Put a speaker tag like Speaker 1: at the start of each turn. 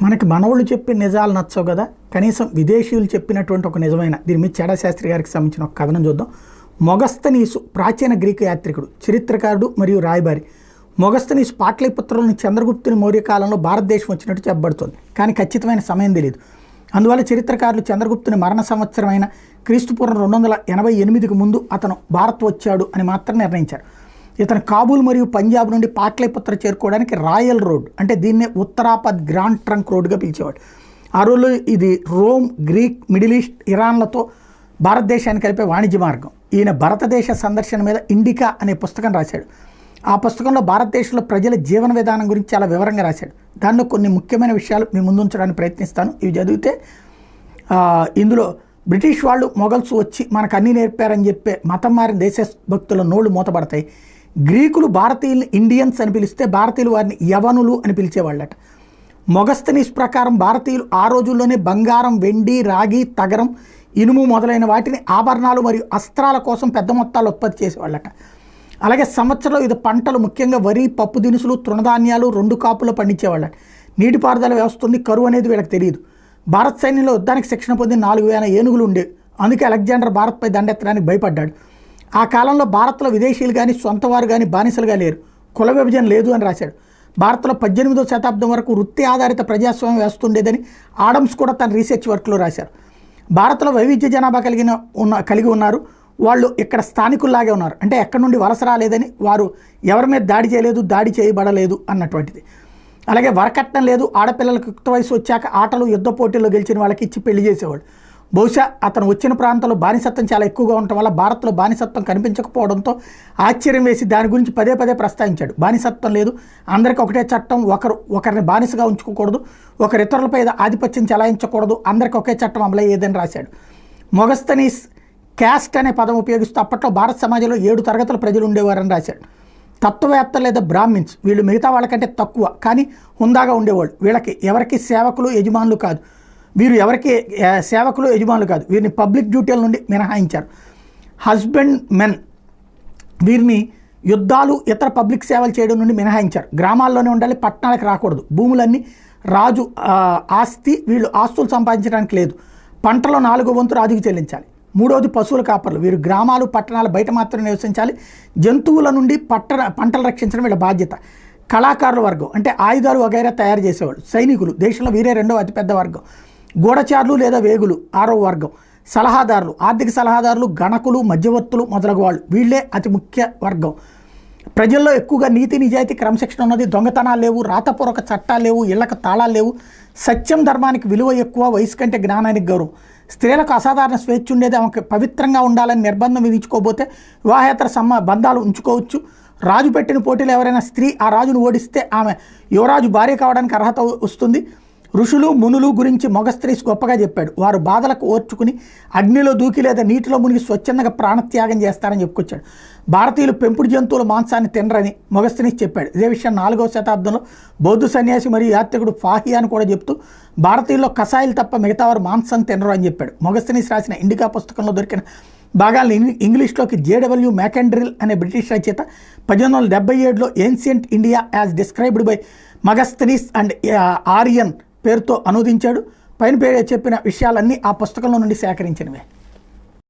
Speaker 1: మనకి మనోళ్ళు చెప్పిన నిజాలు నచ్చవు కదా, కనీసం విదేశీయులు చెప్పినటువంటి ఒక నిజమైన దీని మీద చెడా శాస్త్రి గారికి సంబంధించిన ఒక కథనం చూద్దాం. మొగస్తనీసు ప్రాచీన గ్రీకు యాత్రికుడు, చరిత్రకారుడు మరియు రాయబారి. మొగస్తనీసు పాట్లిపుత్రులను చంద్రగుప్తుని మౌర్య కాలంలో భారతదేశం వచ్చినట్టు చెప్పబడుతుంది, కానీ ఖచ్చితమైన సమయం తెలియదు. అందువల్ల చరిత్రకారులు చంద్రగుప్తుని మరణ సంవత్సరమైన క్రీస్తుపూర్వం 288కు ముందు అతను భారత్ వచ్చాడు అని మాత్రం నిర్ణయించారు. ఇతను కాబూల్ మరియు పంజాబ్ నుండి పాట్లిపుత్ర చేరుకోవడానికి రాయల్ రోడ్, అంటే దీన్నే ఉత్తరాపద్ గ్రాండ్ ట్రంక్ రోడ్డుగా పిలిచేవాడు. ఆ రోజుల్లో ఇది రోమ్, గ్రీక్, మిడిల్ ఈస్ట్, ఇరాన్లతో భారతదేశాన్ని కలిపే వాణిజ్య మార్గం. ఈయన భారతదేశ సందర్శన మీద ఇండికా అనే పుస్తకం రాశాడు. ఆ పుస్తకంలో భారతదేశంలో ప్రజల జీవన విధానం గురించి చాలా వివరంగా రాశాడు. దానిలో కొన్ని ముఖ్యమైన విషయాలు మీ ముందు ఉంచడానికి ప్రయత్నిస్తాను. ఇవి చదివితే ఇందులో బ్రిటిష్ వాళ్ళు, మొఘల్స్ వచ్చి మనకు అన్నీ నేర్పారని చెప్పే మతం మారిన దేశభక్తుల నోళ్లు మూతపడతాయి. గ్రీకులు భారతీయుల్ని ఇండియన్స్ అని పిలిస్తే భారతీయులు వారిని యవనులు అని పిలిచేవాళ్ళట. మొగస్తనీస్ ప్రకారం భారతీయులు ఆ రోజుల్లోనే బంగారం, వెండి, రాగి, తగరం, ఇనుము మొదలైన వాటిని ఆభరణాలు మరియు అస్త్రాల కోసం పెద్ద మొత్తాలు ఉత్పత్తి చేసేవాళ్ళట. అలాగే సంవత్సరంలో ఇది పంటలు, ముఖ్యంగా వరి, పప్పు దినుసులు, తృణధాన్యాలు 2 కాపుల్లో పండించేవాళ్ళట. నీటిపారుదల వ్యవస్థ ఉంది, కరువు అనేది వీళ్ళకి తెలియదు. భారత సైన్యంలో యుద్ధానికి శిక్షణ పొంది 4000 ఏనుగులు ఉండేవి. అందుకే అలెగ్జాండర్ భారత్పై దండెత్తడానికి భయపడ్డాడు. ఆ కాలంలో భారత్లో విదేశీయులు కానీ సొంత వారు కానీ బానిసలుగా లేరు, కుల విభజన లేదు అని రాశాడు. భారత్లో 18వ శతాబ్దం వరకు వృత్తి ఆధారిత ప్రజాస్వామ్యం వ్యవస్థ ఉండేదని ఆడమ్స్ కూడా తన రీసెర్చ్ వర్క్లో రాశారు. భారత్లో వైవిధ్య జనాభా కలిగి ఉన్నారు. వాళ్ళు ఇక్కడ స్థానికుల్లాగే ఉన్నారు, అంటే ఎక్కడి నుండి వలస రాలేదని, వారు ఎవరి మీద దాడి చేయలేదు, దాడి చేయబడలేదు అన్నటువంటిది. అలాగే వరకట్నం లేదు, ఆడపిల్లలకు యుక్త వయసు వచ్చాక ఆటలు, యుద్ధ పోటీల్లో గెలిచిన వాళ్ళకి ఇచ్చి పెళ్లి చేసేవాడు. బహుశా అతను వచ్చిన ప్రాంతంలో బానిసత్వం చాలా ఎక్కువగా ఉండటం వల్ల భారత్లో బానిసత్వం కనిపించకపోవడంతో ఆశ్చర్యం వేసి దాని గురించి పదే పదే ప్రస్తావించాడు. బానిసత్వం లేదు, అందరికీ ఒకటే చట్టం, ఒకరిని బానిసగా ఉంచుకోకూడదు, ఇతరులపై ఆధిపత్యం చెలాయించకూడదు, అందరికీ ఒకే చట్టం అమలయ్యేదని రాశాడు. మొగస్తనీస్ క్యాస్ట్ అనే పదం ఉపయోగిస్తూ అప్పట్లో భారత సమాజంలో 7 తరగతుల ప్రజలు ఉండేవారని రాశాడు. తత్వవేత్త లేదా బ్రాహ్మిన్స్, వీళ్ళు మిగతా వాళ్ళకంటే తక్కువ కానీ హుందాగా ఉండేవాళ్ళు. వీళ్ళకి ఎవరికి సేవకులు, యజమానులు కాదు. వీరు ఎవరికి సేవకులు, యజమానులు కాదు. వీరిని పబ్లిక్ డ్యూటీల నుండి మినహాయించారు. హస్బెండ్ మెన్, వీరిని యుద్ధాలు, ఇతర పబ్లిక్ సేవలు చేయడం నుండి మినహాయించారు. గ్రామాల్లోనే ఉండాలి, పట్టణాలకు రాకూడదు. భూములన్నీ రాజు ఆస్తి, వీళ్ళు ఆస్తులు సంపాదించడానికి లేదు. పంటలో 4వ వంతు రాజుకు చెల్లించాలి. 3వది పశువుల కాపర్లు, వీరు గ్రామాలు, పట్టణాలు బయట మాత్రమే నివసించాలి. జంతువుల నుండి పంటలు రక్షించడం వీళ్ళ బాధ్యత. కళాకారుల వర్గం, అంటే ఆయుధాలు వగైరా తయారు చేసేవాళ్ళు. సైనికులు, దేశంలో వీరే 2వ అతిపెద్ద వర్గం. గూఢచారులు లేదా వేగులు 6వ వర్గం. సలహాదారులు, ఆర్థిక సలహాదారులు, గణకులు, మధ్యవర్తులు మొదలగు వాళ్ళు, వీళ్ళే అతి ముఖ్య వర్గం. ప్రజల్లో ఎక్కువగా నీతి, నిజాయితీ, క్రమశిక్షణ ఉన్నది. దొంగతనాలు లేవు, రాతపూర్వక చట్టాలు లేవు, ఇళ్లకు తాళాలు లేవు. సత్యం, ధర్మానికి విలువ ఎక్కువ, వయసు కంటే జ్ఞానానికి గౌరవం. స్త్రీలకు అసాధారణ స్వేచ్ఛ ఉండేది, ఆమెకు పవిత్రంగా ఉండాలని నిర్బంధం విధించుకోబోతే వివాహేతర బంధాలు ఉంచుకోవచ్చు. రాజు పెట్టిన పోటీలు ఎవరైనా స్త్రీ ఆ రాజును ఓడిస్తే ఆమె యువరాజు భార్య కావడానికి అర్హత వస్తుంది. ఋషులు, మునులు గురించి మొగస్తనీస్ గొప్పగా చెప్పాడు. వారు బాధలకు ఓర్చుకుని అగ్నిలో దూకి లేదా నీటిలో మునిగి స్వచ్ఛందంగా ప్రాణత్యాగం చేస్తారని చెప్పుకొచ్చాడు. భారతీయులు పెంపుడు జంతువుల మాంసాన్ని తినరని మొగస్తనీస్ చెప్పాడు. ఇదే విషయం 4వ శతాబ్దంలో బౌద్ధ సన్యాసి మరియు యాత్రికుడు ఫాహియాన్ కూడా చెప్తూ భారతీయుల్లో కషాయిలు తప్ప మిగతా వారు మాంసం తినరు అని చెప్పాడు. మొగస్తనీస్ రాసిన ఇండికా పుస్తకంలో దొరికిన భాగాలను ఇంగ్లీష్లోకి జేడబ్ల్యూ మ్యాకెండ్రిల్ అనే బ్రిటిష్ రచయిత 1877లో ancient India as described by Megasthenes and Arrian పేరుతో అనువదించాడు. పైన చెప్పిన విషయాలన్నీ ఆ పుస్తకంలో నుండి సేకరించినవే.